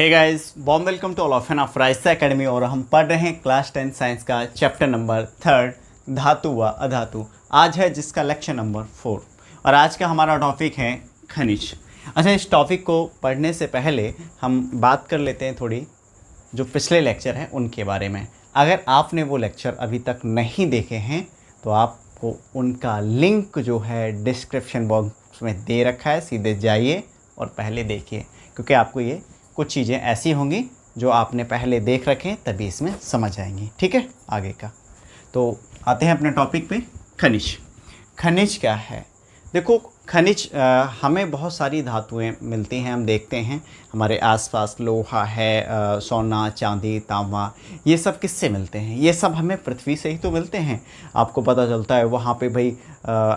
Hey guys, warm welcome to all of an of Raisa academy. और हम पढ़ रहे हैं क्लास 10 साइंस का चैप्टर नंबर 3 धातु व अधातु। आज है जिसका लेक्चर नंबर 4 और आज का हमारा टॉपिक है खनिज। अच्छा, इस टॉपिक को पढ़ने से पहले हम बात कर लेते हैं थोड़ी जो पिछले लेक्चर हैं उनके बारे में। अगर आपने वो लेक्चर अभी तक नहीं देखे हैं तो आपको उनका लिंक जो है डिस्क्रिप्शन बॉक्स में दे रखा है, सीधे जाइए और पहले देखिए, क्योंकि आपको ये कुछ चीज़ें ऐसी होंगी जो आपने पहले देख रखें तभी इसमें समझ आएंगी। ठीक है, आगे का तो आते हैं अपने टॉपिक पे। खनिज। खनिज क्या है? देखो, खनिज हमें बहुत सारी धातुएं मिलती हैं। हम देखते हैं हमारे आसपास लोहा है, सोना, चांदी, तांबा, ये सब किससे मिलते हैं? ये सब हमें पृथ्वी से ही तो मिलते हैं। आपको पता चलता है वहाँ पे भाई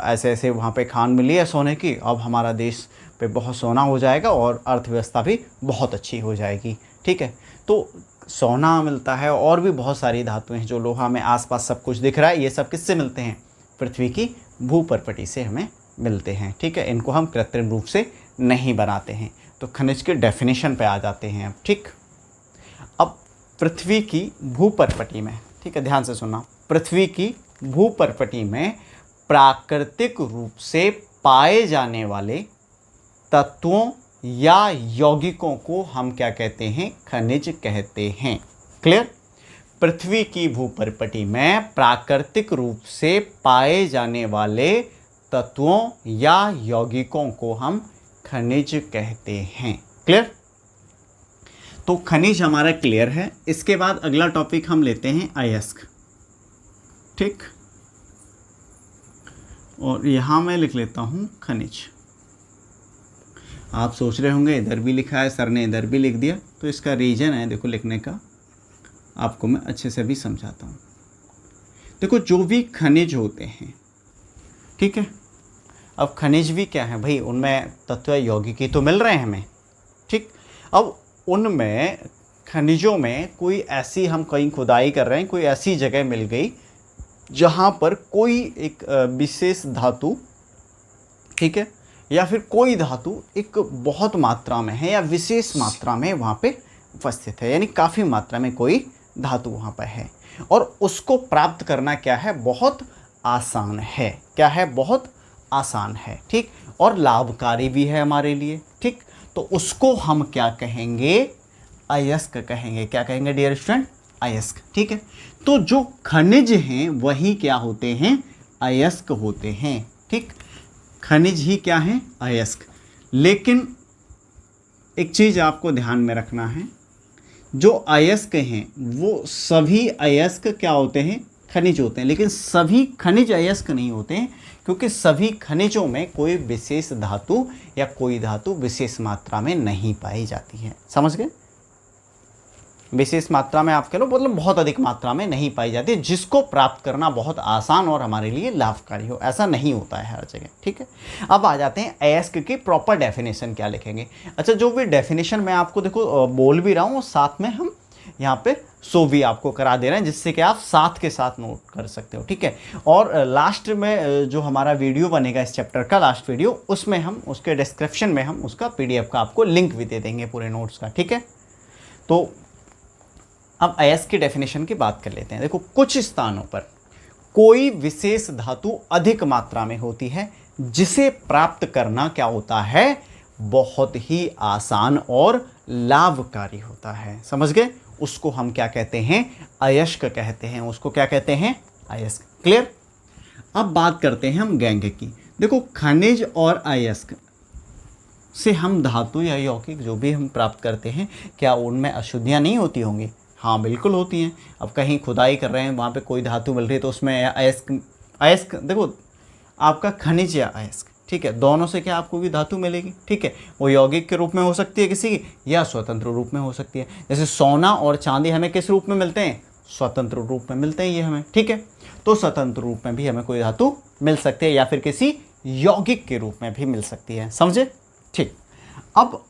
ऐसे ऐसे वहाँ पे खान मिली है सोने की, अब हमारा देश पे बहुत सोना हो जाएगा और अर्थव्यवस्था भी बहुत अच्छी हो जाएगी। ठीक है, तो सोना मिलता है और भी बहुत सारी धातुएं हैं जो लोहा में आसपास सब कुछ दिख रहा है। ये सब किससे मिलते हैं? पृथ्वी की भूपर्पटी से हमें मिलते हैं। ठीक है, इनको हम कृत्रिम रूप से नहीं बनाते हैं। तो खनिज के डेफिनेशन पे आ जाते हैं अब। ठीक, अब पृथ्वी की भूपर्पटी में, ठीक है ध्यान से सुनना, पृथ्वी की भूपर्पटी में प्राकृतिक रूप से पाए जाने वाले तत्वों या यौगिकों को हम क्या कहते हैं? खनिज कहते हैं। क्लियर? पृथ्वी की भूपर्पटी में प्राकृतिक रूप से पाए जाने वाले तत्वों या यौगिकों को हम खनिज कहते हैं। क्लियर? तो खनिज हमारा क्लियर है। इसके बाद अगला टॉपिक हम लेते हैं अयस्क। ठीक, और यहां मैं लिख लेता हूं खनिज। आप सोच रहे होंगे इधर भी लिखा है, सर ने इधर भी लिख दिया, तो इसका रीज़न है देखो लिखने का, आपको मैं अच्छे से भी समझाता हूँ। देखो, जो भी खनिज होते हैं, ठीक है, अब खनिज भी क्या है भाई, उनमें तत्व यौगिक ही तो मिल रहे हैं हमें। ठीक, अब उनमें खनिजों में कोई ऐसी, हम कहीं खुदाई कर रहे हैं, कोई ऐसी जगह मिल गई जहाँ पर कोई एक विशेष धातु, ठीक है, या फिर कोई धातु एक बहुत मात्रा में है या विशेष मात्रा में वहाँ पे उपस्थित है, यानी काफ़ी मात्रा में कोई धातु वहाँ पर है, और उसको प्राप्त करना क्या है? बहुत आसान है। क्या है? बहुत आसान है। ठीक, और लाभकारी भी है हमारे लिए। ठीक, तो उसको हम क्या कहेंगे? अयस्क कहेंगे। क्या कहेंगे डियर स्टूडेंट? अयस्क। ठीक है, तो जो खनिज हैं वही क्या होते हैं? अयस्क होते हैं। ठीक, खनिज ही क्या है? अयस्क। लेकिन एक चीज़ आपको ध्यान में रखना है, जो अयस्क हैं वो सभी अयस्क क्या होते हैं? खनिज होते हैं। लेकिन सभी खनिज अयस्क नहीं होते हैं, क्योंकि सभी खनिजों में कोई विशेष धातु या कोई धातु विशेष मात्रा में नहीं पाई जाती है। समझ गए? विशेष मात्रा में आप कह लो, मतलब बहुत अधिक मात्रा में नहीं पाई जाती, जिसको प्राप्त करना बहुत आसान और हमारे लिए लाभकारी हो। ऐसा नहीं होता है हर जगह। ठीक है, अब आ जाते हैं अयस्क की प्रॉपर डेफिनेशन क्या लिखेंगे। अच्छा, जो भी डेफिनेशन मैं आपको देखो बोल भी रहा हूँ, साथ में हम यहाँ पे सो भी आपको करा दे रहे हैं, जिससे कि आप साथ के साथ नोट कर सकते हो। ठीक है, और लास्ट में जो हमारा वीडियो बनेगा इस चैप्टर का, लास्ट वीडियो, उसमें हम उसके डिस्क्रिप्शन में हम उसका PDF का आपको लिंक भी दे देंगे पूरे नोट्स का। ठीक है, तो अब अयस्क की डेफिनेशन की बात कर लेते हैं। देखो, कुछ स्थानों पर कोई विशेष धातु अधिक मात्रा में होती है, जिसे प्राप्त करना क्या होता है? बहुत ही आसान और लाभकारी होता है। समझ गए? उसको हम क्या कहते हैं? अयस्क कहते हैं। उसको क्या कहते हैं? अयस्क। क्लियर? अब बात करते हैं हम गैंग की। देखो, खनिज और अयस्क से हम धातु या यौगिक जो भी हम प्राप्त करते हैं, क्या उनमें अशुद्धियाँ नहीं होती होंगी? हाँ, बिल्कुल होती हैं। अब कहीं खुदाई कर रहे हैं, वहाँ पे कोई धातु मिल रही है, तो उसमें अयस्क देखो, आपका खनिज या अयस्क, ठीक है, दोनों से क्या आपको भी धातु मिलेगी। ठीक है, वो यौगिक के रूप में हो सकती है किसी की, या स्वतंत्र रूप में हो सकती है। जैसे सोना और चांदी हमें किस रूप में मिलते हैं? स्वतंत्र रूप में मिलते हैं ये हमें। ठीक है, तो स्वतंत्र रूप में भी हमें कोई धातु मिल सकती है, या फिर किसी यौगिक के रूप में भी मिल सकती है। समझे? ठीक, अब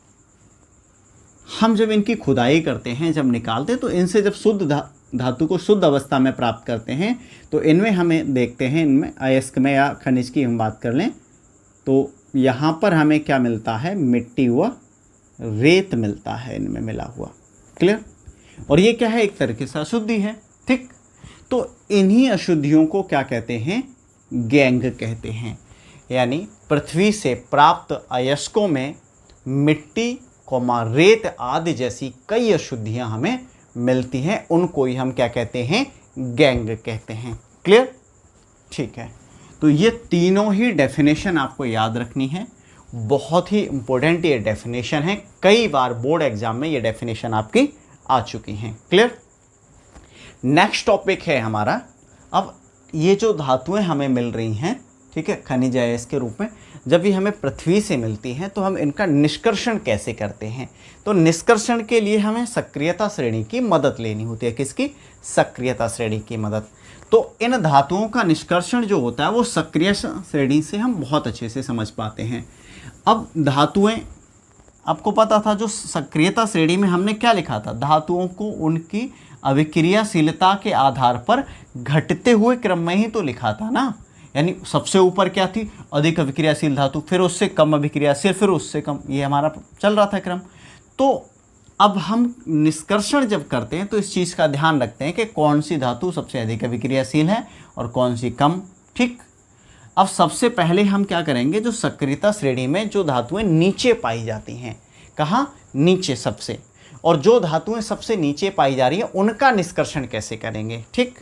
हम जब इनकी खुदाई करते हैं, जब निकालते हैं, तो इनसे जब शुद्ध धातु को शुद्ध अवस्था में प्राप्त करते हैं, तो इनमें हमें देखते हैं, इनमें अयस्क में या खनिज की हम बात कर लें, तो यहाँ पर हमें क्या मिलता है? मिट्टी व रेत मिलता है इनमें मिला हुआ। क्लियर? और ये क्या है, एक तरीके से अशुद्धि है। ठीक, तो इन्हीं अशुद्धियों को क्या कहते हैं, गैंग कहते हैं। यानी पृथ्वी से प्राप्त अयस्कों में मिट्टी कोमा रेत आदि जैसी कई अशुद्धियां हमें मिलती हैं, उनको ही हम क्या कहते हैं, गैंग कहते हैं। क्लियर? ठीक है, तो ये तीनों ही डेफिनेशन आपको याद रखनी है। बहुत ही इंपॉर्टेंट ये डेफिनेशन है, कई बार बोर्ड एग्जाम में ये डेफिनेशन आपकी आ चुकी हैं। क्लियर? नेक्स्ट टॉपिक है हमारा, अब ये जो धातुएं हमें मिल रही हैं, ठीक है, खनिज अयस्क के रूप में, जब ये हमें पृथ्वी से मिलती हैं तो हम इनका निष्कर्षण कैसे करते हैं। तो निष्कर्षण के लिए हमें सक्रियता श्रेणी की मदद लेनी होती है। किसकी? सक्रियता श्रेणी की मदद। तो इन धातुओं का निष्कर्षण जो होता है वो सक्रिय श्रेणी से हम बहुत अच्छे से समझ पाते हैं। अब धातुएं, आपको पता था जो सक्रियता श्रेणी में हमने क्या लिखा था, धातुओं को उनकी अभिक्रियाशीलता के आधार पर घटते हुए क्रम में ही तो लिखा था ना। यानी सबसे ऊपर क्या थी, अधिक अभिक्रियाशील धातु, फिर उससे कम अभिक्रियाशील, फिर उससे कम, ये हमारा चल रहा था क्रम। तो अब हम निष्कर्षण जब करते हैं तो इस चीज़ का ध्यान रखते हैं कि कौन सी धातु सबसे अधिक अभिक्रियाशील है और कौन सी कम। ठीक, अब सबसे पहले हम क्या करेंगे, जो सक्रियता श्रेणी में जो धातुएं नीचे पाई जाती हैं, कहाँ, नीचे सबसे, और जो धातुएं सबसे नीचे पाई जा रही है उनका निष्कर्षण कैसे करेंगे। ठीक,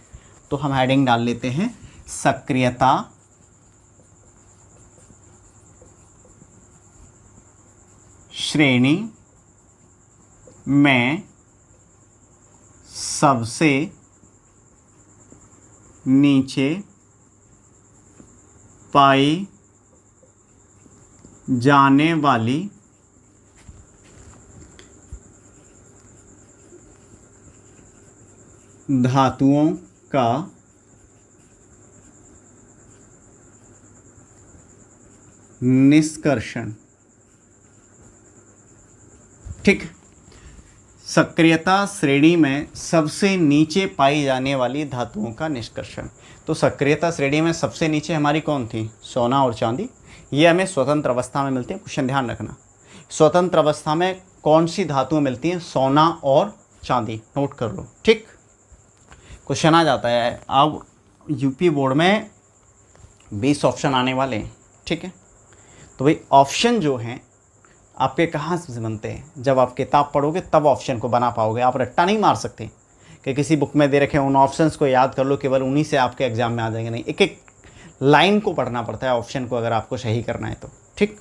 तो हम हेडिंग डाल लेते हैं, सक्रियता श्रेणी में सबसे नीचे पाई जाने वाली धातुओं का निष्कर्षण। ठीक, सक्रियता श्रेणी में सबसे नीचे पाई जाने वाली धातुओं का निष्कर्षण। तो सक्रियता श्रेणी में सबसे नीचे हमारी कौन थी, सोना और चांदी। ये हमें स्वतंत्र अवस्था में मिलती है। क्वेश्चन ध्यान रखना, स्वतंत्र अवस्था में कौन सी धातुएं मिलती हैं, सोना और चांदी, नोट कर लो। ठीक, क्वेश्चन आ जाता है। अब यूपी बोर्ड में 20 ऑप्शन आने वाले हैं। ठीक है, तो भाई ऑप्शन जो हैं आपके कहाँ से बनते हैं, जब आप किताब पढ़ोगे तब ऑप्शन को बना पाओगे। आप रट्टा नहीं मार सकते कि किसी बुक में दे रखे उन ऑप्शंस को याद कर लो, केवल उन्हीं से आपके एग्जाम में आ जाएंगे। नहीं, एक एक लाइन को पढ़ना पड़ता है ऑप्शन को, अगर आपको सही करना है तो। ठीक,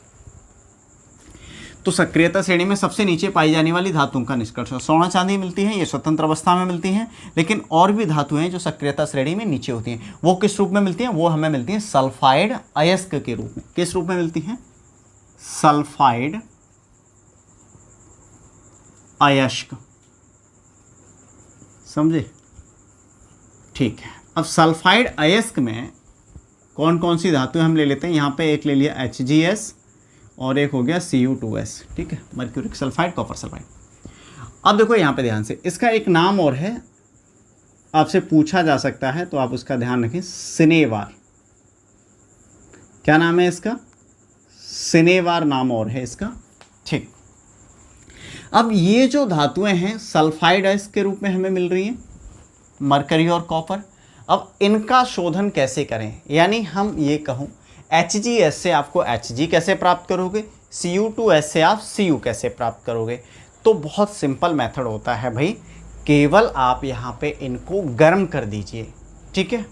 तो सक्रियता श्रेणी में सबसे नीचे पाई जाने वाली धातुओं का निष्कर्षण, सोना चांदी मिलती है, ये स्वतंत्र अवस्था में मिलती हैं। लेकिन और भी धातुएं जो सक्रियता श्रेणी में नीचे होती हैं, वो किस रूप में मिलती हैं, वो हमें मिलती हैं सल्फाइड अयस्क के रूप में। किस रूप में मिलती हैं, सल्फाइड अयस्क। समझे? ठीक है, अब सल्फाइड अयस्क में कौन कौन सी धातुएं हम ले लेते हैं। यहाँ पे एक ले लिया HgS और एक हो गया Cu2S। ठीक है, मर्क्यूरिक सल्फाइड, कॉपर सल्फाइड। अब देखो यहाँ पे ध्यान से, इसका एक नाम और है, आपसे पूछा जा सकता है तो आप उसका ध्यान रखें, सिनेवार। क्या नाम है इसका, सिनेवार नाम और है इसका। ठीक, अब ये जो धातुएं हैं सल्फाइड अयस्क के रूप में हमें मिल रही हैं, मरकरी और कॉपर। अब इनका शोधन कैसे करें, यानी हम ये कहूँ HgS से आपको Hg कैसे प्राप्त करोगे, Cu2S से आप Cu कैसे प्राप्त करोगे। तो बहुत सिंपल मेथड होता है भाई, केवल आप यहाँ पे इनको गर्म कर दीजिए। ठीक है,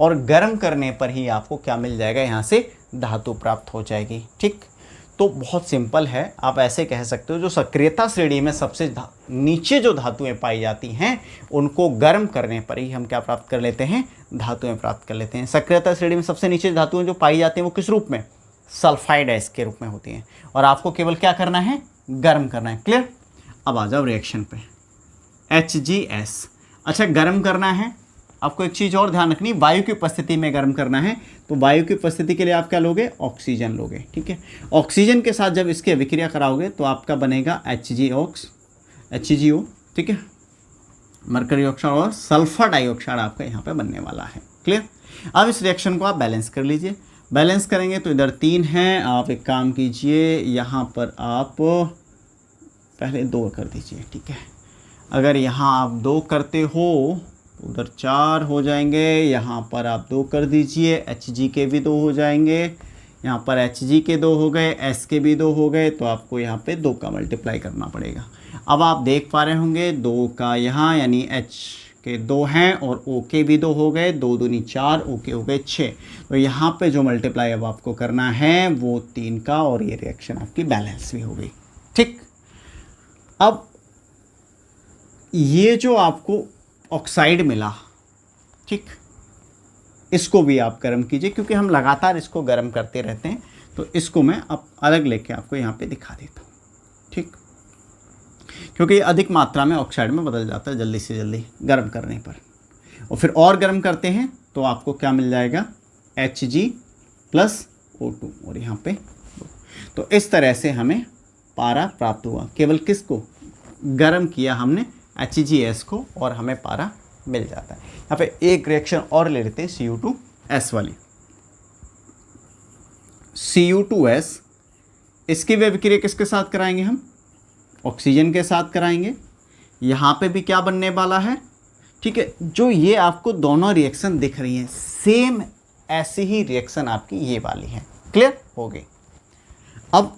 और गर्म करने पर ही आपको क्या मिल जाएगा, यहाँ से धातु प्राप्त हो जाएगी। ठीक, तो बहुत सिंपल है, आप ऐसे कह सकते हो जो सक्रियता श्रेणी में सबसे नीचे जो धातुएं पाई जाती हैं उनको गर्म करने पर ही हम क्या प्राप्त कर लेते हैं, धातुएं प्राप्त कर लेते हैं। सक्रियता श्रेणी में सबसे नीचे धातुएं जो पाई जाती हैं वो किस रूप में, सल्फाइड अयस्क के रूप में होती हैं, और आपको केवल क्या करना है, गर्म करना है। क्लियर? अब आ जाओ रिएक्शन पे, HgS। अच्छा, गर्म करना है, आपको एक चीज़ और ध्यान रखनी, वायु की उपस्थिति में गर्म करना है। तो वायु की उपस्थिति के लिए आप क्या लोगे, ऑक्सीजन लोगे। ठीक है, ऑक्सीजन के साथ जब इसकी अभिक्रिया कराओगे तो आपका बनेगा HgO। ठीक है, मरकरी ऑक्साइड और सल्फर डाइऑक्साइड आपका यहाँ पे बनने वाला है। क्लियर? अब इस रिएक्शन को आप बैलेंस कर लीजिए। बैलेंस करेंगे तो इधर 3 हैं, आप एक काम कीजिए, यहाँ पर आप पहले 2 कर दीजिए, ठीक है। अगर यहाँ आप 2 करते हो तो उधर 4 हो जाएंगे, यहाँ पर आप 2 कर दीजिए, Hg के भी 2 हो जाएंगे, यहाँ पर Hg के 2 हो गए, S के भी 2 हो गए, तो आपको यहाँ पे 2 का मल्टीप्लाई करना पड़ेगा। अब आप देख पा रहे होंगे 2 का यहाँ यानी H के 2 हैं और O के भी 2 हो गए, 2 दूनी 4, O के हो गए 6। तो यहाँ पे जो मल्टीप्लाई अब आपको करना है वो 3 का, और ये रिएक्शन आपकी बैलेंस भी हो गई, ठीक। अब ये जो आपको ऑक्साइड मिला, ठीक, इसको भी आप गर्म कीजिए, क्योंकि हम लगातार इसको गर्म करते रहते हैं। तो इसको मैं अब अलग लेके आपको यहाँ पे दिखा देता हूँ, ठीक, क्योंकि अधिक मात्रा में ऑक्साइड में बदल जाता है जल्दी से जल्दी गर्म करने पर। और फिर और गर्म करते हैं तो आपको क्या मिल जाएगा, Hg प्लस O2, और यहाँ पे तो इस तरह से हमें पारा प्राप्त हुआ। केवल किसको गर्म किया हमने, HgS को, और हमें पारा मिल जाता है। यहाँ पे एक रिएक्शन और ले लेते हैं Cu2S वाली। Cu2S, इसकी भी अभिक्रिया किसके साथ कराएंगे हम, ऑक्सीजन के साथ कराएंगे। यहाँ पे भी क्या बनने वाला है, ठीक है, जो ये आपको दोनों रिएक्शन दिख रही हैं सेम ऐसी ही रिएक्शन आपकी ये वाली है। क्लियर हो गई। अब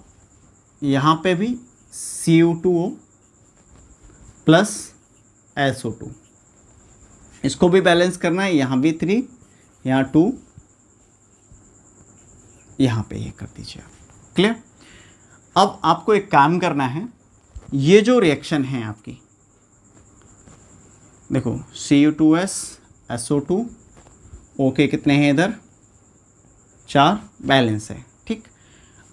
यहाँ पे भी Cu2O प्लस SO2, इसको भी बैलेंस करना है। यहाँ भी 3, यहाँ 2, यहाँ पे ये कर दीजिए आप। क्लियर। अब आपको एक काम करना है, ये जो रिएक्शन है आपकी, देखो Cu2S SO2 ओके कितने हैं इधर, 4, बैलेंस है, ठीक।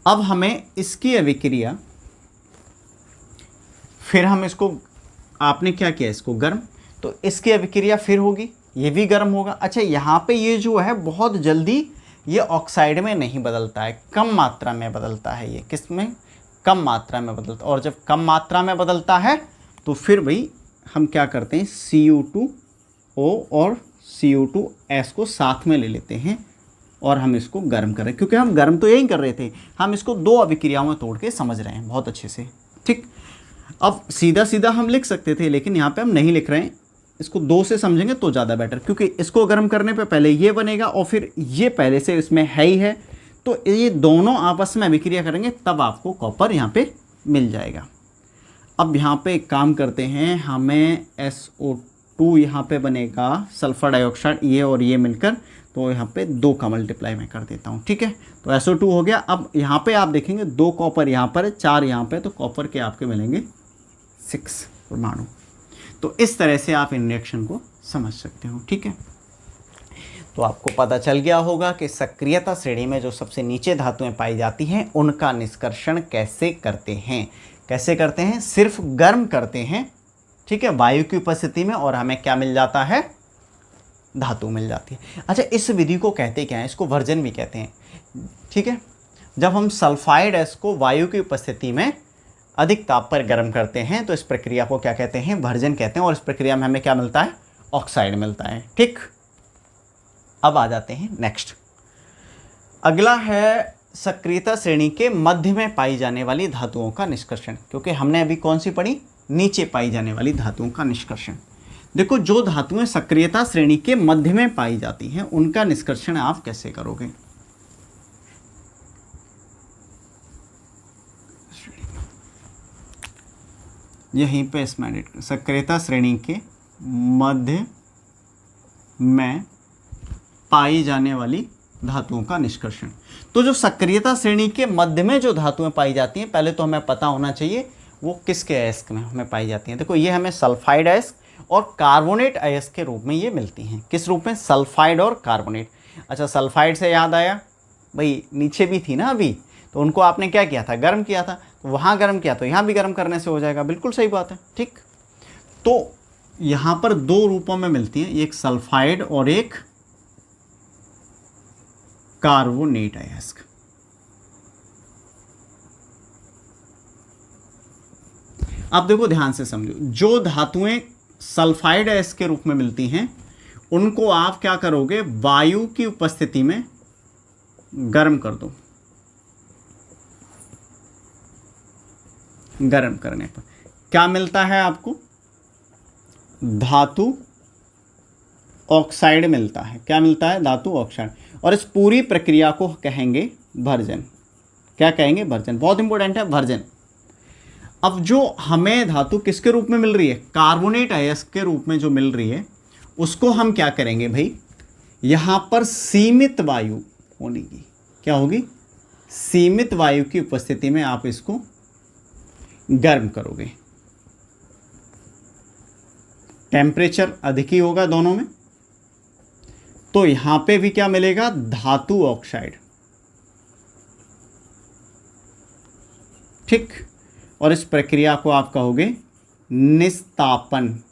अब हमें इसकी अभिक्रिया, फिर हम इसको, आपने क्या किया इसको गर्म, तो इसकी अभिक्रिया फिर होगी, ये भी गर्म होगा। अच्छा, यहाँ पे ये जो है बहुत जल्दी ये ऑक्साइड में नहीं बदलता है, कम मात्रा में बदलता है। ये किस में, कम मात्रा में बदलता है। और जब कम मात्रा में बदलता है तो फिर भाई हम क्या करते हैं, Cu2O और Cu2S को साथ में ले लेते हैं और हम इसको गर्म करें, क्योंकि हम गर्म तो यही कर रहे थे, हम इसको 2 अभिक्रियाओं में तोड़ के समझ रहे हैं बहुत अच्छे से, ठीक। अब सीधा सीधा हम लिख सकते थे, लेकिन यहाँ पे हम नहीं लिख रहे हैं, इसको 2 से समझेंगे तो ज़्यादा बेटर, क्योंकि इसको गर्म करने पे पहले ये बनेगा और फिर ये पहले से इसमें है ही है, तो ये दोनों आपस में अभिक्रिया करेंगे तब आपको कॉपर यहाँ पे मिल जाएगा। अब यहाँ पे एक काम करते हैं, हमें SO2 यहाँ पे बनेगा सल्फर डाइऑक्साइड, ये और ये मिलकर, तो यहाँ पे 2 का मल्टीप्लाई मैं कर देता हूँ, ठीक है। तो SO2 हो गया। अब यहाँ पे आप देखेंगे 2 कॉपर यहाँ पर है, 4 यहाँ पे, तो कॉपर के आपके मिलेंगे 6 परमाणु। तो इस तरह से आप इन रिएक्शन को समझ सकते हो, ठीक है। तो आपको पता चल गया होगा कि सक्रियता श्रेणी में जो सबसे नीचे धातुएं पाई जाती हैं उनका निष्कर्षण कैसे करते हैं। कैसे करते हैं, सिर्फ गर्म करते हैं, ठीक है, वायु की उपस्थिति में, और हमें क्या मिल जाता है, धातु मिल जाती है। अच्छा, इस विधि को कहते क्या है, इसको वर्जन भी कहते हैं, ठीक है। जब हम सल्फाइड एस को वायु की उपस्थिति में अधिक ताप पर गर्म करते हैं तो इस प्रक्रिया को क्या कहते हैं, भर्जन कहते हैं, और इस प्रक्रिया में हमें क्या मिलता है, ऑक्साइड मिलता है, ठीक। अब आ जाते हैं नेक्स्ट। अगला है सक्रियता श्रेणी के मध्य में पाई जाने वाली धातुओं का निष्कर्षण, क्योंकि हमने अभी कौन सी पढ़ी, नीचे पाई जाने वाली धातुओं का निष्कर्षण। देखो, जो धातुएं सक्रियता श्रेणी के मध्य में पाई जाती हैं उनका निष्कर्षण आप कैसे करोगे। यहीं पे इसमें एडिट कर, सक्रियता श्रेणी के मध्य में पाई जाने वाली धातुओं का निष्कर्षण। तो जो सक्रियता श्रेणी के मध्य में जो धातुएं पाई जाती हैं, पहले तो हमें पता होना चाहिए वो किसके अयस्क में हमें पाई जाती हैं। देखो, ये हमें सल्फाइड अयस्क और कार्बोनेट अयस्क के रूप में ये मिलती हैं। किस रूप में, सल्फाइड और कार्बोनेट। अच्छा, सल्फाइड से याद आया, भाई नीचे भी थी ना अभी, तो उनको आपने क्या किया था, गर्म किया था, तो वहाँ गर्म किया तो यहाँ भी गर्म करने से हो जाएगा, बिल्कुल सही बात है, ठीक। तो यहाँ पर 2 रूपों में मिलती हैं, एक सल्फाइड और एक कार्बोनेट अयस्क। अब देखो ध्यान से समझो, जो धातुएं सल्फाइड अयस्क के रूप में मिलती हैं उनको आप क्या करोगे, वायु की उपस्थिति में गर्म कर दो। गर्म करने पर क्या मिलता है आपको? धातु ऑक्साइड मिलता है। क्या मिलता है? धातु ऑक्साइड। और इस पूरी प्रक्रिया को कहेंगे भर्जन। क्या कहेंगे? भर्जन। बहुत इंपॉर्टेंट है भर्जन। अब जो हमें धातु किसके रूप में मिल रही है? कार्बोनेट अयस्क के रूप में जो मिल रही है, उसको हम क्या करेंगे भाई? यहां पर सीमित वायु होने की, क्या होगी? सीमित वायु की उपस्थिति में आप इसको गर्म करोगे। टेम्परेचर अधिक ही होगा दोनों में, तो यहां पे भी क्या मिलेगा? धातु ऑक्साइड। ठीक। और इस प्रक्रिया को आप कहोगे निस्तापन।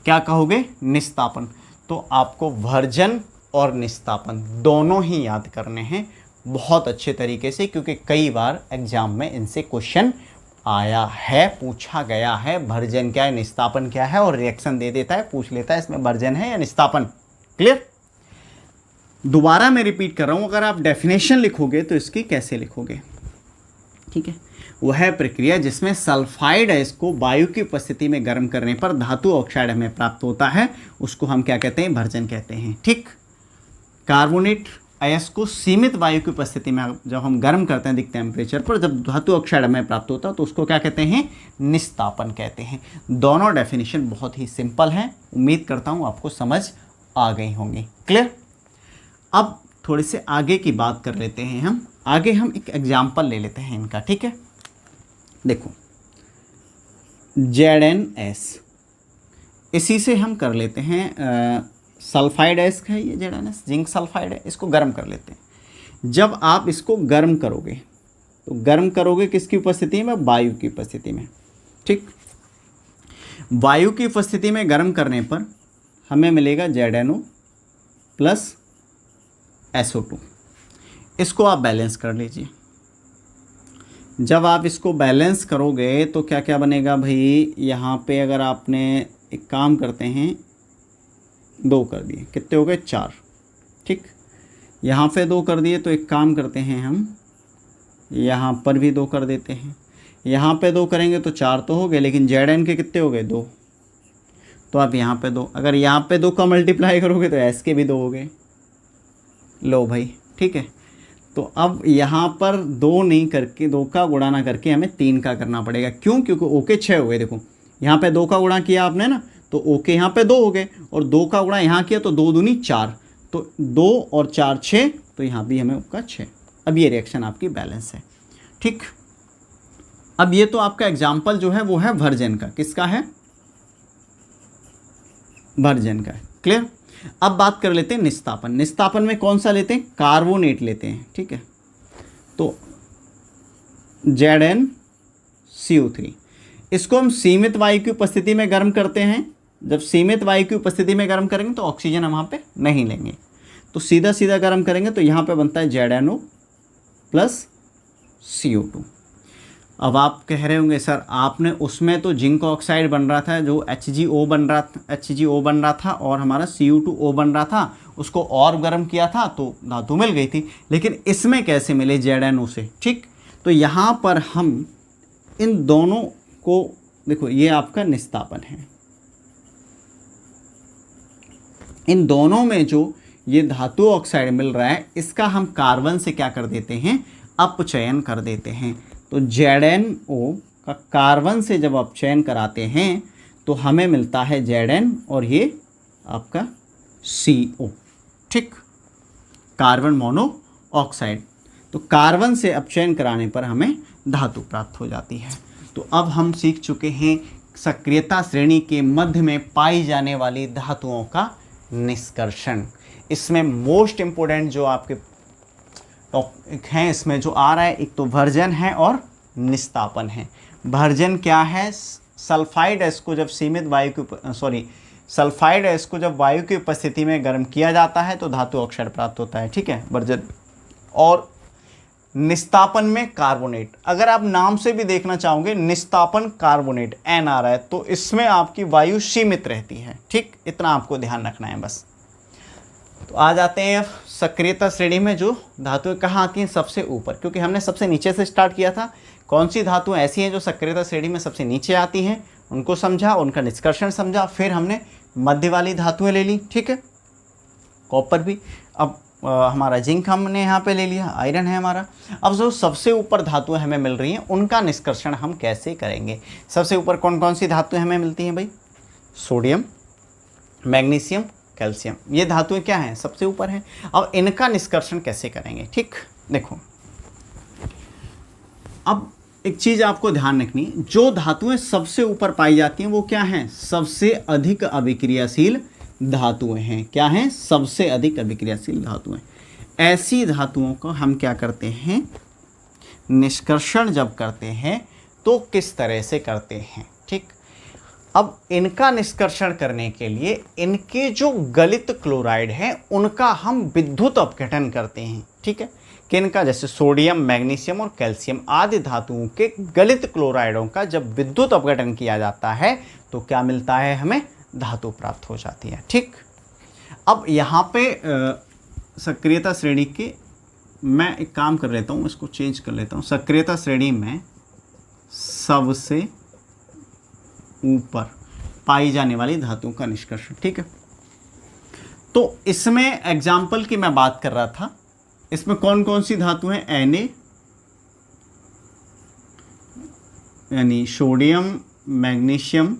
क्या कहोगे? निस्तापन। तो आपको भर्जन और निस्तापन दोनों ही याद करने हैं बहुत अच्छे तरीके से, क्योंकि कई बार एग्जाम में इनसे क्वेश्चन आया है, पूछा गया है। भर्जन क्या है, निस्तापन क्या है, और रिएक्शन दे देता है, पूछ लेता है इसमें भर्जन है या निस्तापन। क्लियर? दोबारा मैं रिपीट कर रहा हूं, अगर आप डेफिनेशन लिखोगे तो इसकी कैसे लिखोगे? ठीक है, वह प्रक्रिया जिसमें सल्फाइड अयस्क को वायु की उपस्थिति में गर्म करने पर धातु ऑक्साइड हमें प्राप्त होता है, उसको हम क्या कहते हैं? भर्जन कहते हैं। ठीक। कार्बोनेट अयस्क को सीमित वायु की उपस्थिति में जब हम गर्म करते हैं अधिक टेम्परेचर पर, जब धातु ऑक्साइड हमें प्राप्त होता है, तो उसको क्या कहते हैं? निस्तापन कहते हैं। दोनों डेफिनेशन बहुत ही सिंपल है। उम्मीद करता हूँ आपको समझ आ गई होंगी। क्लियर? अब थोड़े से आगे की बात कर लेते हैं हम। आगे हम एक एग्जाम्पल ले लेते हैं इनका। ठीक है, देखो ZnS, इसी से हम कर लेते हैं सल्फाइड अयस्क है ये ZnS, जिंक सल्फाइड है, इसको गर्म कर लेते हैं। जब आप इसको गर्म करोगे तो गर्म करोगे किसकी उपस्थिति में? वायु की उपस्थिति में। ठीक। वायु की उपस्थिति में गर्म करने पर हमें मिलेगा ZnO प्लस SO2। इसको आप बैलेंस कर लीजिए। जब आप इसको बैलेंस करोगे तो क्या क्या बनेगा भाई? यहाँ पे अगर आपने एक काम करते हैं, 2 कर दिए, कितने हो गए? 4। ठीक। यहाँ पे 2 कर दिए, तो एक काम करते हैं हम, यहाँ पर भी 2 कर देते हैं। यहाँ पे 2 करेंगे तो 4 तो हो गए, लेकिन Zn के कितने हो गए? 2। तो आप यहाँ पे 2, अगर यहाँ पे 2 का मल्टीप्लाई करोगे तो S के भी 2 हो गए। लो भाई, ठीक है। तो अब यहाँ पर 2 नहीं करके, 2 का गुणा ना करके हमें 3 का करना पड़ेगा। क्यों? क्योंकि O के 6 हो गए। देखो यहाँ पे 2 का गुणा किया आपने ना, तो O के यहाँ पे 2 हो गए, और 2 का गुणा यहाँ किया तो 2 दूनी 4, तो 2 और 4 6, तो यहाँ भी हमें उसका 6। अब ये रिएक्शन आपकी बैलेंस है। ठीक। अब ये तो आपका एग्जाम्पल जो है वो है भर्जन का। किसका है? भर्जन का। क्लियर? अब बात कर लेते हैं निस्तापन। निस्तापन में कौन सा लेते हैं? कार्बोनेट लेते हैं। ठीक है, तो ZnCO3, इसको हम सीमित वायु की उपस्थिति में गर्म करते हैं। जब सीमित वायु की उपस्थिति में गर्म करेंगे तो ऑक्सीजन हम वहाँ पे नहीं लेंगे, तो सीधा सीधा गर्म करेंगे तो यहाँ पे बनता है ZnO प्लस CO2। अब आप कह रहे होंगे सर आपने उसमें तो जिंक ऑक्साइड बन रहा था, जो HgO बन रहा था और हमारा Cu2O बन रहा था, उसको और गर्म किया था तो धातु मिल गई थी, लेकिन इसमें कैसे मिले? ZnO से। ठीक। तो यहाँ पर हम इन दोनों को देखो, ये आपका निस्तापन है। इन दोनों में जो ये धातु ऑक्साइड मिल रहा है, इसका हम कार्बन से क्या कर देते हैं? अपचयन कर देते हैं। तो ZnO का कार्बन से जब अपचयन कराते हैं तो हमें मिलता है Zn, और ये आपका CO। ठीक। Carbon monoxide. तो कार्बन से अपचयन कराने पर हमें धातु प्राप्त हो जाती है। तो अब हम सीख चुके हैं सक्रियता श्रेणी के मध्य में पाई जाने वाली धातुओं का निष्कर्षण। इसमें मोस्ट इम्पोर्टेंट जो आपके टॉपिक हैं, इसमें जो आ रहा है, एक तो भर्जन है और निस्तापन है। भर्जन क्या है? सल्फाइड अयस्क को जब सल्फाइड अयस्क को जब वायु की उपस्थिति में गर्म किया जाता है तो धातु ऑक्साइड प्राप्त होता है। ठीक है, भर्जन। और निस्तापन में कार्बोनेट, अगर आप नाम से भी देखना चाहोगे, निस्तापन कार्बोनेट N आ रहा है, तो इसमें आपकी वायु सीमित रहती है। ठीक, इतना आपको ध्यान रखना है बस। तो आ जाते हैं सक्रियता श्रेणी में जो धातुएं कहाँ आती हैं, सबसे ऊपर, क्योंकि हमने सबसे नीचे से स्टार्ट किया था। कौन सी धातुएं ऐसी हैं जो सक्रियता श्रेणी में सबसे नीचे आती हैं, उनको समझा, उनका निष्कर्षण समझा, फिर हमने मध्य वाली धातुएं ले ली, ठीक है, कॉपर भी। अब हमारा जिंक हमने यहाँ पे ले लिया, आयरन है हमारा। अब जो सबसे ऊपर धातुएं हमें मिल रही हैं उनका निष्कर्षण हम कैसे करेंगे। सबसे ऊपर कौन कौन सी धातुएं हमें मिलती हैं भाई? सोडियम, मैग्नीशियम, कैल्शियम, ये धातुएं क्या हैं? सबसे ऊपर हैं। अब इनका निष्कर्षण कैसे करेंगे? ठीक, देखो अब एक चीज आपको ध्यान रखनी, जो धातुएं सबसे ऊपर पाई जाती हैं वो क्या हैं? सबसे अधिक अभिक्रियाशील धातुएं हैं। क्या हैं? सबसे अधिक अभिक्रियाशील धातुएं। ऐसी धातुओं को हम क्या करते हैं? निष्कर्षण जब करते हैं तो किस तरह से करते हैं? ठीक, अब इनका निष्कर्षण करने के लिए इनके जो गलित क्लोराइड हैं उनका हम विद्युत अपघटन करते हैं। ठीक है, किनका? जैसे सोडियम, मैग्नीशियम और कैल्शियम आदि धातुओं के गलित क्लोराइडों का जब विद्युत अपघटन किया जाता है तो क्या मिलता है? हमें धातु प्राप्त हो जाती है। ठीक, अब यहाँ पे सक्रियता श्रेणी के मैं एक काम कर लेता हूँ, इसको चेंज कर लेता हूँ। सक्रियता श्रेणी में सबसे ऊपर पाई जाने वाली धातुओं का निष्कर्षण। ठीक है, तो इसमें एग्जाम्पल की मैं बात कर रहा था, इसमें कौन कौन सी धातु हैं? Na यानी सोडियम, मैग्नीशियम,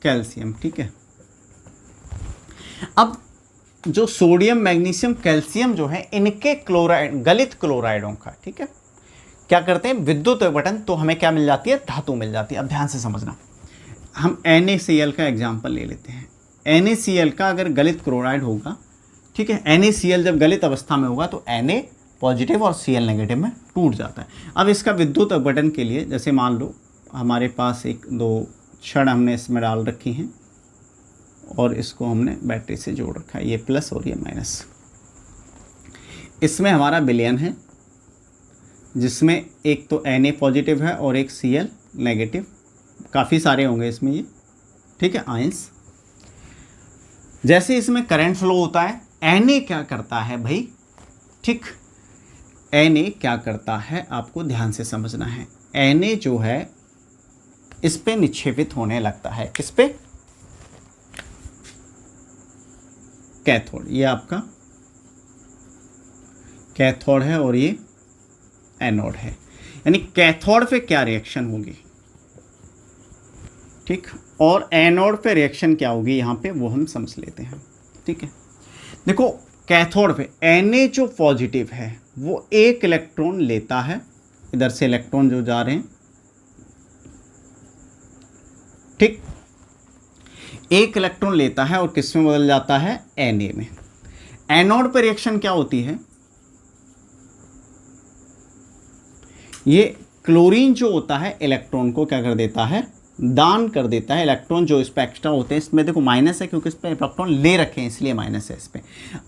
कैल्शियम। ठीक है, अब जो सोडियम, मैग्नीशियम, कैल्शियम जो है इनके क्लोराइड, गलित क्लोराइडों का, ठीक है, क्या करते हैं? विद्युत अपघटन, तो हमें क्या मिल जाती है? धातु मिल जाती है। अब ध्यान से समझना, हम NaCl का एग्जाम्पल ले लेते हैं। NaCl का अगर गलित क्लोराइड होगा, ठीक है, NaCl जब गलित अवस्था में होगा तो Na पॉजिटिव और Cl नेगेटिव में टूट जाता है। अब इसका विद्युत अपघटन के लिए, जैसे मान लो हमारे पास एक दो क्षण हमने इसमें डाल रखी हैं और इसको हमने बैटरी से जोड़ रखा है, ये प्लस और ये माइनस। इसमें हमारा विलयन है जिसमें एक तो Na पॉजिटिव है और एक Cl नेगेटिव, काफ़ी सारे होंगे इसमें ये, ठीक है, आयंस। जैसे इसमें करंट फ्लो होता है, Na क्या करता है भाई? ठीक, Na क्या करता है आपको ध्यान से समझना है। Na जो है इस पे निक्षेपित होने लगता है, किस पे? कैथोड। ये आपका कैथोड है और ये एनोड है। यानी कैथोड पे क्या रिएक्शन होगी, ठीक, और एनोड पे रिएक्शन क्या होगी यहाँ पे, वो हम समझ लेते हैं। ठीक है, देखो कैथोड पे Na जो पॉजिटिव है वो एक इलेक्ट्रॉन लेता है, इधर से इलेक्ट्रॉन जो जा रहे हैं, ठीक, एक इलेक्ट्रॉन लेता है और किस में बदल जाता है? Na में। एनोड पे रिएक्शन क्या होती है? ये क्लोरीन जो होता है इलेक्ट्रॉन को क्या कर देता है? दान कर देता है। इलेक्ट्रॉन जो इस पे एक्स्ट्रा होते हैं, इसमें देखो माइनस है क्योंकि इस पे इलेक्ट्रॉन ले रखे हैं इसलिए माइनस है इस पे।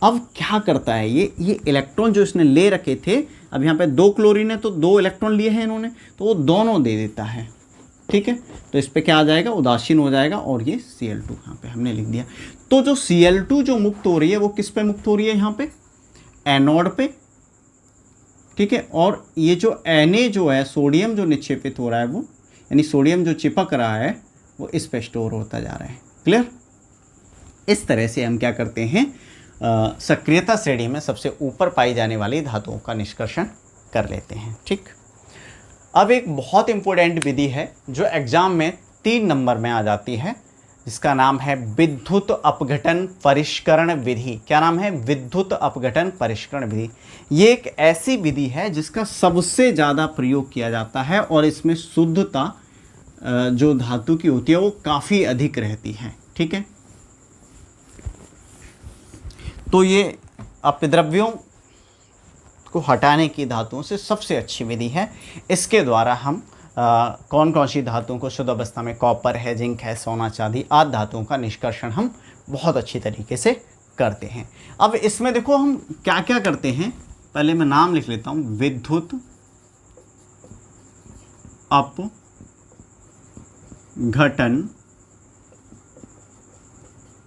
अब क्या करता है ये इलेक्ट्रॉन जो इसने ले रखे थे, अब यहाँ पे दो क्लोरीन है तो दो इलेक्ट्रॉन लिए हैं इन्होंने, तो वो दोनों दे देता है। ठीक है, तो इस पे क्या आ जाएगा? उदासीन हो जाएगा और ये Cl2 यहाँ पे हमने लिख दिया। तो जो Cl2 जो मुक्त हो रही है वो किस पे मुक्त हो रही है? यहाँ पे एनोड पे। ठीक है, और ये जो Na जो है, सोडियम जो निक्षेपित हो रहा है वो, यानी सोडियम जो चिपक रहा है वो इस पे स्टोर होता जा रहा है। क्लियर? इस तरह से हम क्या करते हैं? सक्रियता श्रेणी में सबसे ऊपर पाई जाने वाली धातुओं का निष्कर्षण कर लेते हैं। ठीक, अब एक बहुत इंपॉर्टेंट विधि है जो एग्जाम में 3 नंबर में आ जाती है, जिसका नाम है विद्युत अपघटन परिष्करण विधि। क्या नाम है? विद्युत अपघटन परिष्करण विधि। ये एक ऐसी विधि है जिसका सबसे ज़्यादा प्रयोग किया जाता है और इसमें शुद्धता जो धातु की होती है वो काफ़ी अधिक रहती है। ठीक है, तो ये अपद्रव्यों को हटाने की धातुओं से सबसे अच्छी विधि है। इसके द्वारा हम कौन कौन सी धातुओं को शुद्ध अवस्था में, कॉपर है, जिंक है, सोना, चांदी आदि धातुओं का निष्कर्षण हम बहुत अच्छी तरीके से करते हैं। अब इसमें देखो हम क्या क्या करते हैं, पहले मैं नाम लिख लेता हूँ। विद्युत अपघटन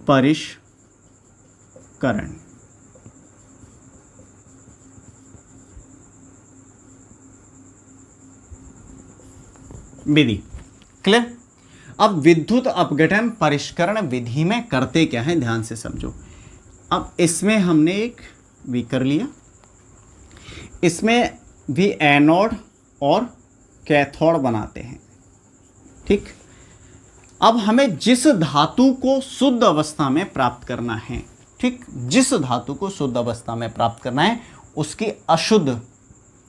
परिष्करण। विधि। क्लियर। अब विद्युत अपघटन परिष्करण विधि में करते क्या है, ध्यान से समझो। अब इसमें हमने एक बीकर लिया, इसमें भी एनोड और कैथोड बनाते हैं, ठीक। अब हमें जिस धातु को शुद्ध अवस्था में प्राप्त करना है, ठीक, जिस धातु को शुद्ध अवस्था में प्राप्त करना है उसकी अशुद्ध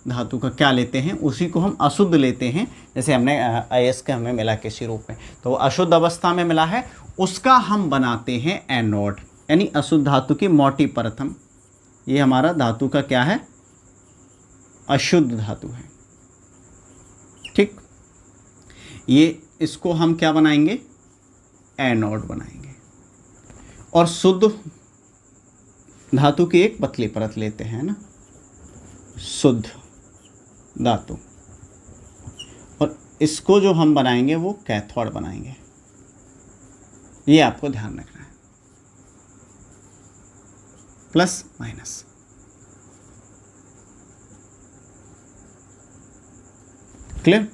धातु का क्या लेते हैं, उसी को हम अशुद्ध लेते हैं। जैसे हमने अयस्क हमें मिला किसी रूप में, तो वो अशुद्ध अवस्था में मिला है, उसका हम बनाते हैं एनोड, यानी अशुद्ध धातु की मोटी परत। हम ये हमारा धातु का क्या है, अशुद्ध धातु है, ठीक। ये इसको हम क्या बनाएंगे, एनोड बनाएंगे। और शुद्ध धातु की एक पतली परत लेते हैं ना, शुद्ध धातु, और इसको जो हम बनाएंगे वो कैथोड बनाएंगे। ये आपको ध्यान रखना है, प्लस माइनस। क्लियर।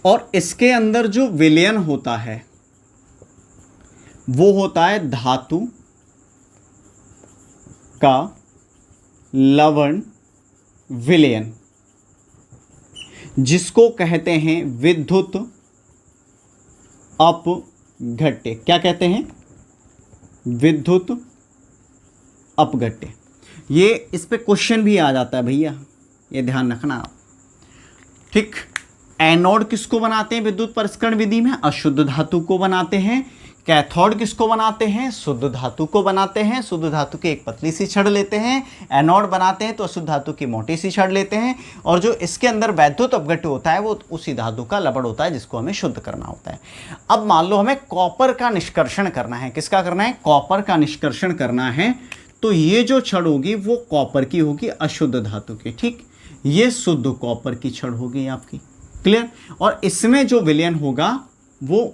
और इसके अंदर जो विलयन होता है वो होता है धातु का लवण विलयन, जिसको कहते हैं विद्युत अपघट्य। क्या कहते हैं, विद्युत अपघट्य। ये इस पे क्वेश्चन भी आ जाता है भैया, ये ध्यान रखना आप, ठीक। एनोड किसको बनाते हैं विद्युत परिष्करण विधि में, अशुद्ध धातु को बनाते हैं। कैथोड किसको बनाते हैं, शुद्ध धातु को बनाते हैं। शुद्ध धातु की एक पतली सी छड़ लेते हैं। एनोड बनाते हैं तो अशुद्ध धातु की मोटी सी छड़ लेते हैं। और जो इसके अंदर वैद्युत अपघट्य होता है वो उसी धातु का लवण होता है जिसको हमें शुद्ध करना होता है। अब मान लो हमें कॉपर का निष्कर्षण करना है। किसका करना है, कॉपर का निष्कर्षण करना है। तो ये जो छड़ होगी वो कॉपर की होगी, अशुद्ध धातु की, ठीक। ये शुद्ध कॉपर की छड़ होगी आपकी। क्लियर। और इसमें जो विलयन होगा वो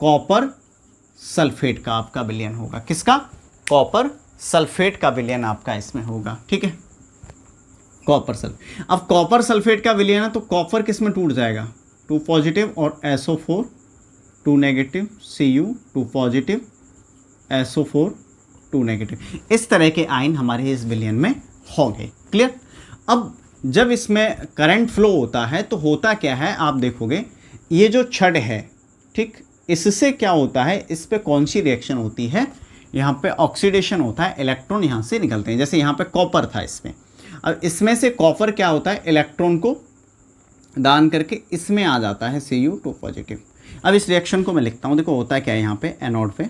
कॉपर सल्फेट का आपका विलयन होगा। किसका, कॉपर सल्फेट का विलयन आपका इसमें होगा, ठीक है। Copper sulphate. अब कॉपर सल्फेट का विलयन है तो कॉपर किस में टूट जाएगा, 2 पॉजिटिव और SO4 2 negative, Cu 2 positive SO4 2 negative. इस तरह के आयन हमारे इस विलयन में होंगे। क्लियर। अब जब इसमें करंट फ्लो होता है तो होता क्या है, आप देखोगे ये जो छड़ है, ठीक, इससे क्या होता है, इस पे कौन सी रिएक्शन होती है, यहाँ पे ऑक्सीडेशन होता है, इलेक्ट्रॉन यहाँ से निकलते हैं। जैसे यहाँ पे कॉपर था इसमें, अब इसमें से कॉपर क्या होता है, इलेक्ट्रॉन को दान करके इसमें आ जाता है Cu 2 पॉजिटिव। अब इस रिएक्शन को मैं लिखता हूँ, देखो होता है क्या है यहाँ पे एनोड पे,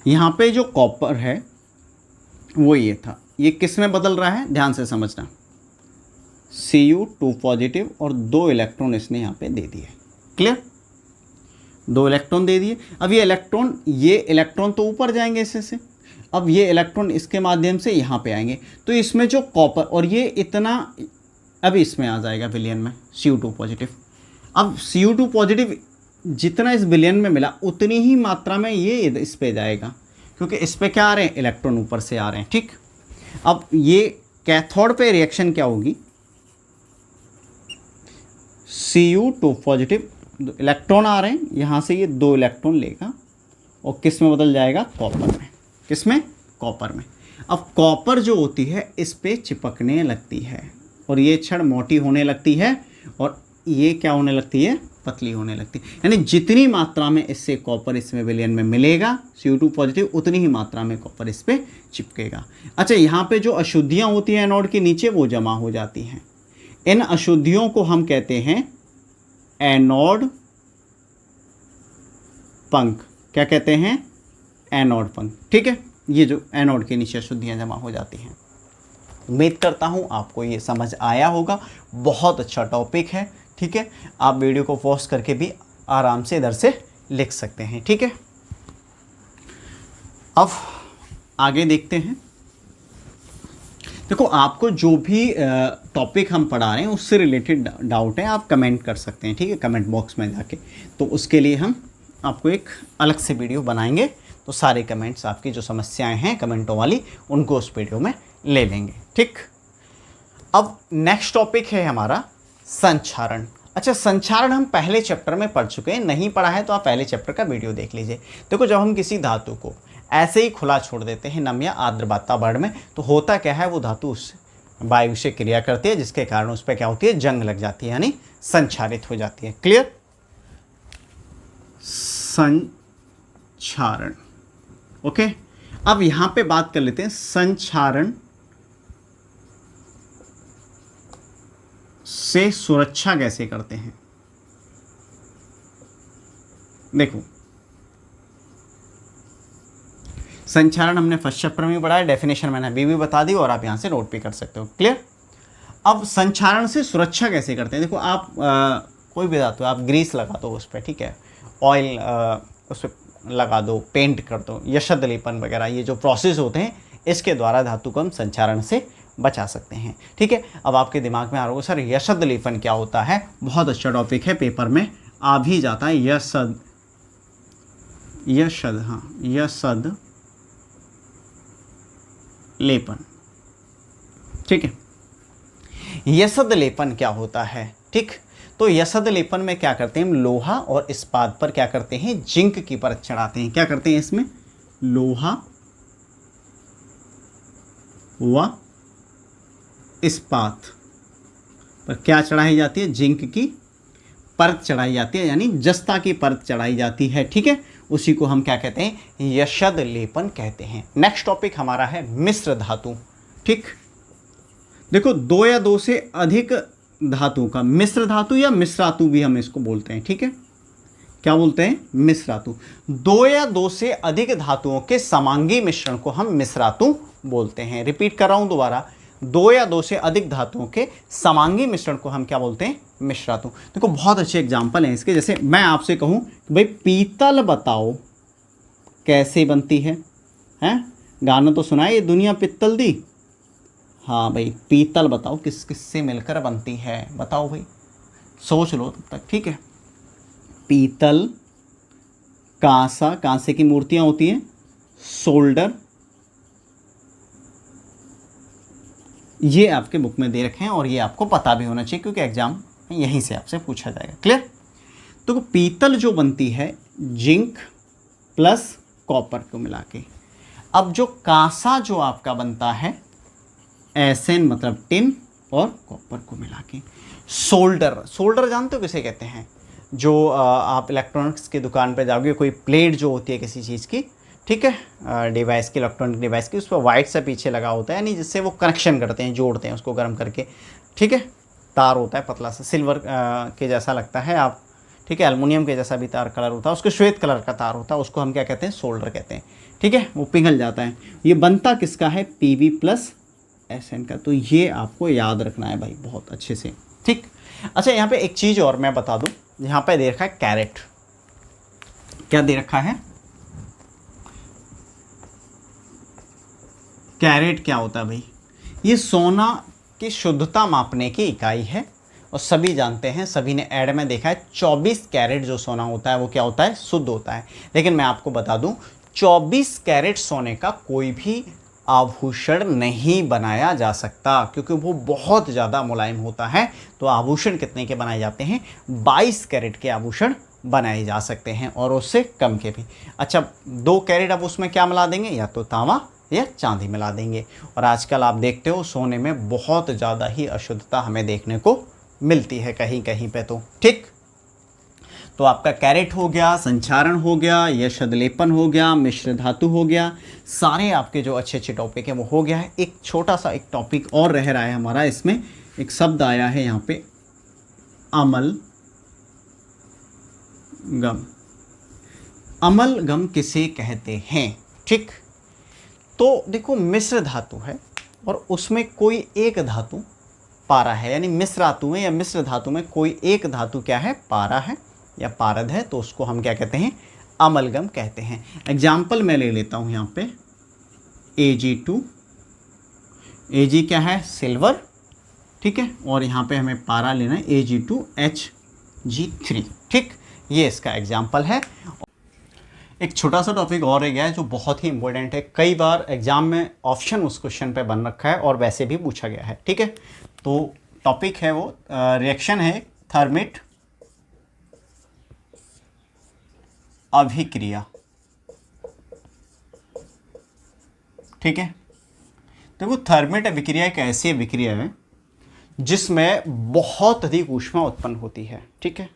यहाँ पे जो कॉपर है वो ये था, ये किस में बदल रहा है, ध्यान से समझना, Cu 2 पॉजिटिव और 2 इलेक्ट्रॉन इसने यहाँ पे दे दिए। क्लियर, 2 इलेक्ट्रॉन दे दिए। अब ये इलेक्ट्रॉन तो ऊपर जाएंगे इससे से, अब ये इलेक्ट्रॉन इसके माध्यम से यहाँ पे आएंगे, तो इसमें जो कॉपर और ये इतना अब इसमें आ जाएगा विलयन में Cu2 पॉजिटिव। अब Cu2 पॉजिटिव जितना इस विलयन में मिला उतनी ही मात्रा में ये इस पे जाएगा, क्योंकि इस पे क्या आ रहे हैं, इलेक्ट्रॉन ऊपर से आ रहे हैं, ठीक। अब ये कैथोड पे रिएक्शन क्या होगी, Cu2 पॉजिटिव, इलेक्ट्रॉन आ रहे हैं यहाँ से, ये 2 इलेक्ट्रॉन लेगा और किस में बदल जाएगा, कॉपर में। किस में, कॉपर में। अब कॉपर जो होती है इस पे चिपकने लगती है और ये छड़ मोटी होने लगती है और ये क्या होने लगती है, पतली होने लगती है। यानी जितनी मात्रा में इससे कॉपर इसमें विलयन में मिलेगा Cu2 पॉजिटिव, उतनी ही मात्रा में कॉपर इस पे चिपकेगा। अच्छा, यहाँ पे जो अशुद्धियाँ होती हैं एनोड के नीचे वो जमा हो जाती हैं। इन अशुद्धियों को हम कहते हैं एनोड पंख। क्या कहते हैं, एनोड पंख, ठीक है। ये जो एनोड के नीचे अशुद्धियाँ जमा हो जाती हैं। उम्मीद करता हूँ आपको ये समझ आया होगा। बहुत अच्छा टॉपिक है, ठीक है। आप वीडियो को पॉज करके भी आराम से इधर से लिख सकते हैं, ठीक है। अब आगे देखते हैं। देखो, आपको जो भी टॉपिक हम पढ़ा रहे हैं उससे रिलेटेड डाउट है, आप कमेंट कर सकते हैं, ठीक है, कमेंट बॉक्स में जाके। तो उसके लिए हम आपको एक अलग से वीडियो बनाएंगे, तो सारे कमेंट्स, आपकी जो समस्याएं हैं कमेंटों वाली, उनको उस वीडियो में ले लेंगे। ठीक। अब नेक्स्ट टॉपिक है हमारा संचारण। अच्छा, संचारण हम पहले चैप्टर में पढ़ चुके हैं, नहीं पढ़ा है तो आप पहले चैप्टर का वीडियो देख लीजिए। देखो, जब हम किसी धातु को ऐसे ही खुला छोड़ देते हैं नम या आर्द्र वातावरण में, तो होता क्या है, वो धातु उस वायु से क्रिया करती है, जिसके कारण उस पर क्या होती है, जंग लग जाती है, यानी संचारित हो जाती है। क्लियर? संचारण। ओके, अब यहां पे बात कर लेते हैं संचारण से सुरक्षा कैसे करते हैं। देखो, संचारण हमने फर्स्ट चैप्टर में पढ़ा है, डेफिनेशन मैंने अभी भी बता दी और आप यहां से नोट भी कर सकते हो। क्लियर? अब संचारण से सुरक्षा कैसे करते हैं। देखो, आप कोई भी धातु, आप ग्रीस लगा दो उस पर, ठीक है, ऑयल उस पर लगा दो, पेंट कर दो, यशद लेपन वगैरह, ये जो प्रोसेस होते हैं, इसके द्वारा धातु को हम संचारण से बचा सकते हैं। ठीक है, अब आपके दिमाग में आ रहा होगा, सर यशद लेपन क्या होता है। बहुत अच्छा टॉपिक है, पेपर में आ भी जाता है। यशद, हाँ, यशद लेपन। ठीक है, यशद लेपन क्या होता है। ठीक, तो यशद लेपन में क्या करते हैं हम, लोहा और इस्पात पर क्या करते हैं, जिंक की परत चढ़ाते हैं। क्या करते हैं इसमें, लोहा व इस्पात पर क्या चढ़ाई जाती है, जिंक की परत चढ़ाई जाती है, यानी जस्ता की परत चढ़ाई जाती है। ठीक है, उसी को हम क्या कहते हैं, यशद लेपन कहते हैं। नेक्स्ट टॉपिक हमारा है मिश्र धातु। ठीक, देखो, दो या दो से अधिक धातु का मिश्र धातु या मिश्रातु भी हम इसको बोलते हैं। ठीक है, क्या बोलते हैं, मिश्रातु। दो या दो से अधिक धातुओं के समांगी मिश्रण को हम मिश्रातु बोलते हैं। रिपीट कर रहा हूं दोबारा, दो या दो से अधिक धातुओं के समांगी मिश्रण को हम क्या बोलते हैं, मिश्रातु। देखो, बहुत अच्छे एग्जाम्पल हैं इसके। जैसे मैं आपसे कहूं कि भाई पीतल बताओ कैसे बनती है, हैं? गाना तो सुना है, ये दुनिया पित्तल दी। हाँ भाई, पीतल बताओ किस किस से मिलकर बनती है, बताओ भाई, सोच लो तब तक। ठीक है, पीतल, कांसा, कांसे की मूर्तियां होती हैं, सोल्डर, ये आपके बुक में दे रखे हैं और ये आपको पता भी होना चाहिए क्योंकि एग्जाम में यहीं से आपसे पूछा जाएगा। क्लियर? तो पीतल जो बनती है जिंक प्लस कॉपर को मिला के। अब जो कांसा जो आपका बनता है एसएन मतलब टिन और कॉपर को मिला के। सोल्डर, सोल्डर जानते हो किसे कहते हैं, जो आप इलेक्ट्रॉनिक्स की दुकान पे जाओगे, कोई प्लेट जो होती है किसी चीज़ की, ठीक है, डिवाइस की, इलेक्ट्रॉनिक डिवाइस की, उस पर वाइट सा पीछे लगा होता है, यानी जिससे वो कनेक्शन करते हैं, जोड़ते हैं उसको गर्म करके। ठीक है, तार होता है पतला सा, सिल्वर के जैसा लगता है आप, ठीक है, एल्युमिनियम के जैसा भी तार कलर होता है, उसको श्वेत कलर का तार होता है, उसको हम क्या कहते हैं, सोल्डर कहते हैं। ठीक है, वो पिघल जाता है। ये बनता किसका है, पीवी प्लस एसएन का। तो ये आपको याद रखना है भाई बहुत अच्छे से। ठीक, अच्छा, यहाँ पे एक चीज़ और मैं बता दूँ, यहाँ पे दे रखा है कैरेट। क्या दे रखा है, कैरेट क्या होता है भाई, ये सोना की शुद्धता मापने की इकाई है और सभी जानते हैं, सभी ने ऐड में देखा है, 24 कैरेट जो सोना होता है वो क्या होता है, शुद्ध होता है। लेकिन मैं आपको बता दूं, 24 कैरेट सोने का कोई भी आभूषण नहीं बनाया जा सकता क्योंकि वो बहुत ज़्यादा मुलायम होता है। तो आभूषण कितने के बनाए जाते हैं, 22 कैरेट के आभूषण बनाए जा सकते हैं और उससे कम के भी। अच्छा, 2 कैरेट अब उसमें क्या मिला देंगे, या तो तांबा या चांदी मिला देंगे। और आजकल आप देखते हो सोने में बहुत ज़्यादा ही अशुद्धता हमें देखने को मिलती है कहीं कहीं पे। तो ठीक, तो आपका कैरेट हो गया, संचारण हो गया, यशद लेपन हो गया, मिश्र धातु हो गया, सारे आपके जो अच्छे अच्छे टॉपिक हैं वो हो गया है। एक छोटा सा एक टॉपिक और रह रहा है हमारा, इसमें एक शब्द आया है यहाँ पे, अमल गम। अमल गम किसे कहते हैं। ठीक, तो देखो, मिश्र धातु है और उसमें कोई एक धातु पारा है, यानी मिश्र धातु में या मिश्र धातु में कोई एक धातु क्या है, पारा है या पारद है, तो उसको हम क्या कहते हैं, अमलगम कहते हैं। एग्जाम्पल मैं ले लेता हूं यहाँ पे, Ag2, Ag क्या है, सिल्वर, ठीक है, और यहाँ पे हमें पारा लेना है Ag2Hg3। ठीक, ये इसका एग्जाम्पल है। एक छोटा सा टॉपिक और रह गया है जो बहुत ही इंपॉर्टेंट है, कई बार एग्जाम में ऑप्शन उस क्वेश्चन पे बन रखा है और वैसे भी पूछा गया है, ठीक है। तो टॉपिक है वो रिएक्शन है थर्मिट अभिक्रिया, ठीक है। देखो थर्मिट अभिक्रिया एक ऐसी अभिक्रिया है जिसमें बहुत अधिक ऊष्मा उत्पन्न होती है, ठीक है।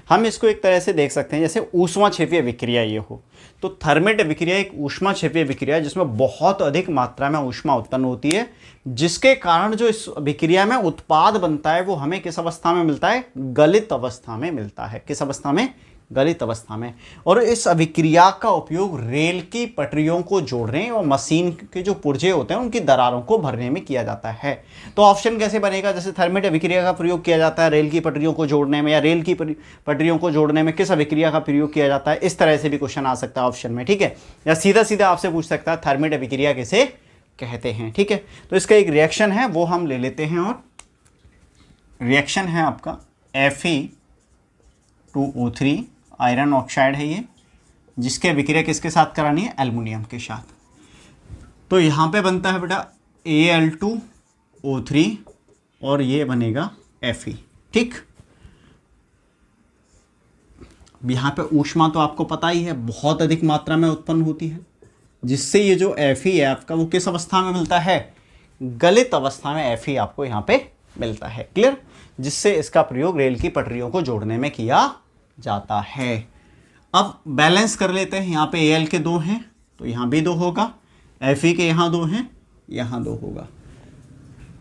हम इसको एक तरह से देख सकते हैं जैसे ऊष्माक्षेपीय अभिक्रिया ये हो, तो थर्मिट अभिक्रिया एक ऊष्माक्षेपीय अभिक्रिया है जिसमें बहुत अधिक मात्रा में ऊष्मा उत्पन्न होती है, जिसके कारण जो इस अभिक्रिया में उत्पाद बनता है वो हमें किस अवस्था में मिलता है, गलित अवस्था में मिलता है। किस अवस्था में, गलित अवस्था में। और इस अभिक्रिया का उपयोग रेल की पटरियों को जोड़ने और मशीन के जो पुर्जे होते हैं उनकी दरारों को भरने में किया जाता है। तो ऑप्शन कैसे बनेगा, जैसे थर्मिट अभिक्रिया का प्रयोग किया जाता है रेल की पटरियों को जोड़ने में, या रेल की पटरियों को जोड़ने में किस अभिक्रिया का प्रयोग किया जाता है, इस तरह से भी क्वेश्चन आ सकता है ऑप्शन में, ठीक है। या सीधा सीधा आपसे पूछ सकता है थर्मिट अभिक्रिया किसे कहते हैं, ठीक है। तो इसका एक रिएक्शन है वो हम ले लेते हैं, और रिएक्शन है आपका Fe2O3 आयरन ऑक्साइड है ये, जिसके अभिक्रिया किसके साथ करानी है, एल्युमिनियम के साथ। तो यहाँ पे बनता है बेटा Al2O3 और ये बनेगा Fe, ठीक। यहाँ पे ऊष्मा तो आपको पता ही है बहुत अधिक मात्रा में उत्पन्न होती है, जिससे ये जो Fe है आपका वो किस अवस्था में मिलता है, गलित अवस्था में Fe आपको यहाँ पे मिलता है, क्लियर। जिससे इसका प्रयोग रेल की पटरियों को जोड़ने में किया जाता है। अब बैलेंस कर लेते हैं, यहाँ पे Al के 2 हैं तो यहाँ भी 2 होगा, Fe के यहाँ 2 हैं, यहाँ 2 होगा,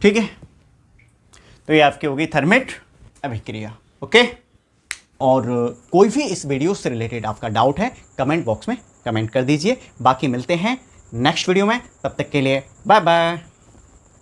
ठीक है। तो ये आपकी होगी थर्मिट अभिक्रिया, ओके। और कोई भी इस वीडियो से रिलेटेड आपका डाउट है कमेंट बॉक्स में कमेंट कर दीजिए। बाकी मिलते हैं नेक्स्ट वीडियो में, तब तक के लिए बाय बाय।